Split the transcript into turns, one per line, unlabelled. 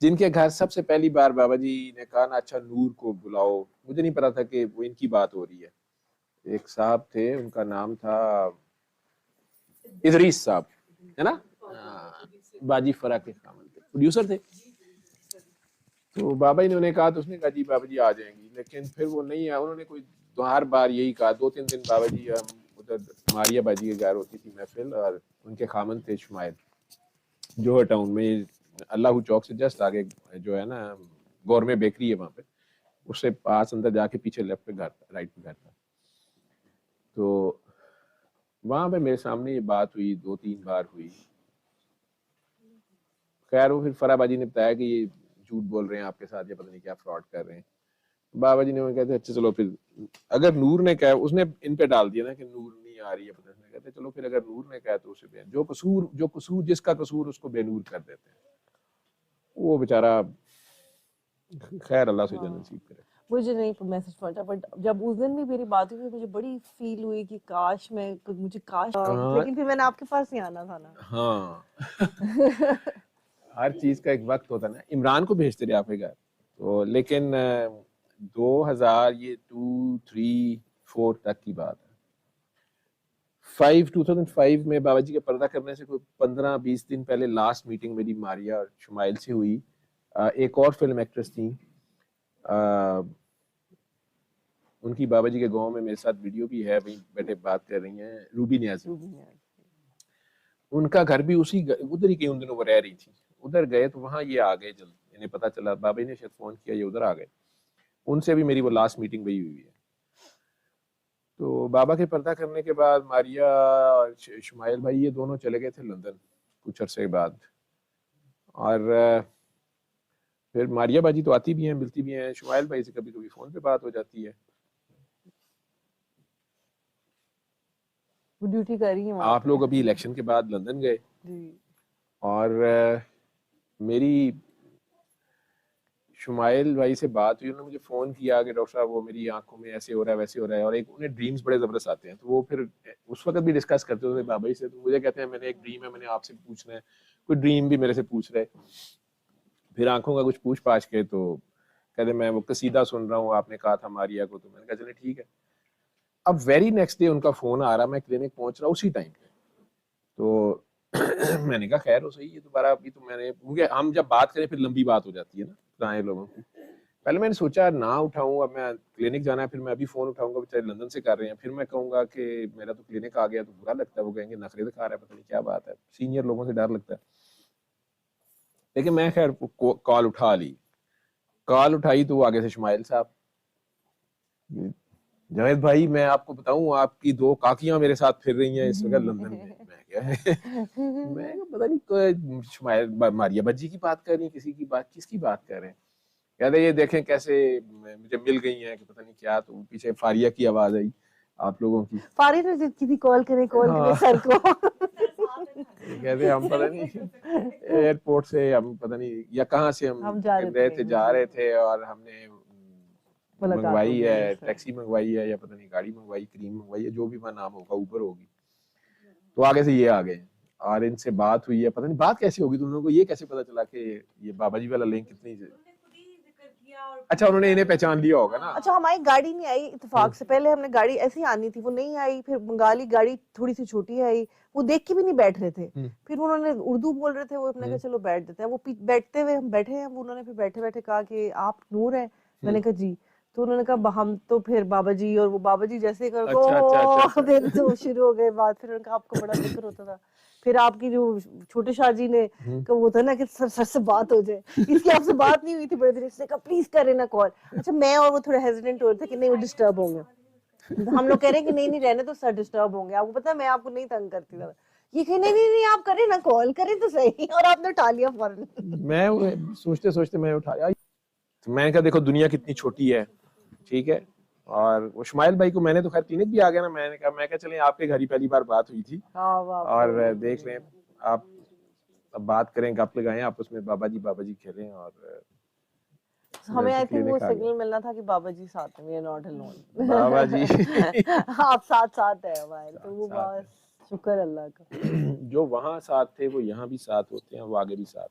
जिनके घर सबसे पहली बार बाबा जी ने कहा ना, अच्छा नूर को बुलाओ, मुझे नहीं पता था कि वो इनकी बात हो रही है। एक साहब थे, उनका नाम था इदरीस साहब, है ना, बाजी फरा के प्रोड्यूसर थे। तो बाबा जी ने उन्हें कहा, तो उसने कहा जी बाबा जी आ जाएंगी, लेकिन फिर वो नहीं आया। उन्होंने कोई हर बार यही कहा। 2-3 दिन बाबा जी उधर मारिया बाजी के घर होती थी महफिल, और उनके खामन थे शुमाइल, जोहर टाउन में, अल्लाह चौक से जस्ट आगे जो है ना गौरमे बेकरी है, वहां पे उससे पास अंदर जाके पीछे लेफ्ट पे घर था, राइट पे घर था। तो वहां पे मेरे सामने ये बात हुई, 2-3 बार हुई। खैर वो फिर फराबाजी ने बताया कि ये झूठ बोल रहे हैं आपके साथ, या पता नहीं क्या फ्रॉड कर रहे हैं। बाबा जी ने वो कहते अच्छा चलो फिर, अगर नूर ने कहा, उसने इन पे डाल दिया ना कि नूर नहीं आ रही है, पता नहीं, कहते चलो फिर अगर नूर ने कहा तो उसे जो कसूर जिसका कसूर उसको बेनूर कर देते हैं। वो बेचारा, खैर अल्लाह से जन्नत नसीब करे।
मुझे नहीं मैसेज पहुंचा, बट जब उस दिन भी मेरी बात हुई मुझे बड़ी फील हुई कि काश मैं मुझे काश लेकिन फिर मैंने आपके पास ही आना था ना।
हाँ हर चीज का एक वक्त होता है ना। इमरान को भेजते रहे आपके घर, तो लेकिन 2002, 3, 4 तक की बात है। 2005 में बाबा जी के पर्दा करने से कोई 15-20 दिन पहले लास्ट मीटिंग मेरी मारिया और शुमाइल से हुई। एक और फिल्म एक्ट्रेस थी, उनकी बाबा जी के गांव में मेरे साथ वीडियो भी है, वहीं बैठे बात कर रही हैं, रूबी नियाज़ी। उनका घर भी उसी उधर ही कहीं उन दिनों वो रह रही थी। उधर गए तो वहां ये आ गए, जल्द इन्हें पता चला, बाबा जी ने शायद फोन किया, ये उधर आ गए। उनसे भी मेरी वो लास्ट मीटिंग वही हुई है। तो बाबा के पर्दा करने के बाद मारिया और शुमाइल भाई ये दोनों चले गए थे लंदन कुछ अरसे बाद। और फिर मारिया बाजी तो आती भी हैं, मिलती भी हैं, शुमाइल भाई से कभी कभी फोन पे बात हो जाती है।
वो ड्यूटी कर रही है
आप लोग अभी इलेक्शन के बाद लंदन गए, और मेरी शुमाइल भाई से बात हुई, उन्होंने मुझे फ़ोन किया कि डॉक्टर साहब वो मेरी आंखों में ऐसे हो रहा है वैसे हो रहा है, और एक उन्हें ड्रीम्स बड़े ज़बरदस्त आते हैं। तो वो फिर उस वक्त भी डिस्कस करते होते बाबा जी से, तो मुझे कहते हैं मैंने एक ड्रीम है, मैंने आपसे पूछना है। कोई ड्रीम भी मेरे से पूछ रहे, फिर आंखों का कुछ पूछ पाछ के, तो कहते मैं वो कसीदा सुन रहा हूँ, आपने कहा था मारिया को। तो मैंने कहा चले ठीक है। अब वेरी नेक्स्ट डे उनका फ़ोन आ रहा, मैं क्लिनिक पहुंच रहा उसी टाइम पे। तो मैंने कहा खैर हो सही है, दोबारा अभी तो मैंने, क्योंकि हम जब बात करें फिर लंबी बात हो जाती है ना पुराने लोगों की। पहले मैंने सोचा ना उठाऊं, अब मैं क्लिनिक जाना है, फिर मैं अभी फोन उठाऊंगा, बेचारे लंदन से कर रहे हैं, फिर मैं कहूंगा कि मेरा तो क्लिनिक आ गया, तो बुरा लगता है, वो कहेंगे नखरे दिखा रहा है, पता नहीं क्या बात है, सीनियर लोगों से डर लगता है। लेकिन मैं खैर कॉल उठा ली। कॉल उठाई तो आगे से शुमाइल साहब, जावेद भाई मैं आपको बताऊं, आपकी 2 काकियां मेरे साथ फिर रही हैं इस वक्त लंदन में। मैं क्या है मैं पता नहीं शुमाइल मारिया बज्जी की बात कर रही है, किसी की बात, किसकी बात कर रहे हैं। कहते ये देखें कैसे मुझे मिल गई हैं कि पता नहीं क्या। तो पीछे फारिया की आवाज आई, आप लोगों की।
फारिया ने की थी, कॉल करे सर को
कहते हम पता नहीं एयरपोर्ट से, हम पता नहीं या कहाँ से हम
जा
रहे थे और हमने मंगवाई है, टैक्सी मंगवाई है, या पता नहीं गाड़ी मंगवाई, क्रीम मंगवाई है, जो भी वहाँ नाम होगा, ऊबर होगी। तो आगे से ये आ गए और इनसे बात हुई है, पता नहीं बात कैसे होगी, तुम लोगों को ये कैसे पता चला कि ये बाबा जी वाला लिंक कितनी। अच्छा उन्होंने इन्हें पहचान लिया होगा ना।
अच्छा हमारी गाड़ी नहीं आई इत्तेफाक से, पहले हमने गाड़ी ऐसी आनी थी, वो नहीं आई, फिर बंगाली गाड़ी थोड़ी सी छोटी आई, वो देख के भी नहीं बैठ रहे थे। फिर उन्होंने उर्दू बोल रहे थे, वो अपने कहा चलो बैठ देते हैं। वो बैठते हुए हम बैठे हैं, उन्होंने फिर बैठे बैठे कहा कि आप नूर हैं। मैंने कहा जी। तो उन्होंने कहा हम तो, फिर बाबा जी, और वो बाबा जी जैसे कर फिर तो शुरू हो गए बात। फिर उनका आपको बड़ा फिक्र होता था। फिर आपकी जो छोटे शाह जी ने वो था ना कि सर से बात हो जाए, इसकी आपसे बात नहीं हुई थी बड़े दिन, इसने कहा प्लीज करें ना कॉल। अच्छा मैं और वो थोड़ा हेजिटेंट हो रहे थे कि नहीं वो डिस्टर्ब होंगे, हम लोग कह रहे हैं कि नहीं नहीं रहने तो सर डिस्टर्ब होंगे, आपको पता है मैं आपको नहीं तंग करती था। ये कहे नहीं नहीं नहीं आप करें ना कॉल, करें तो सही, और आपने उठा लिया फौरन।
मैं सोचते सोचते मैं उठाया, तो मैंने कहा देखो दुनिया कितनी छोटी है, ठीक है। और वो शुमाइल भाई को मैंने तो खैर क्लिनिक भी आ गया ना, मैंने कहा चले आपके घर ही पहली बार बात हुई थी, और देख लें आप, अब बात करें, गप लगाएं आपस में, बाबा जी खेलें। और
हमें आई थिंक वो सिग्नल मिलना था कि बाबा जी साथ में, वी आर नॉट अलोन,
बाबा जी
आप साथ साथ है हमारे, तो वो बस शुक्र अल्लाह का।
जो वहां साथ थे वो यहाँ भी साथ होते हैं, वो आगे भी साथ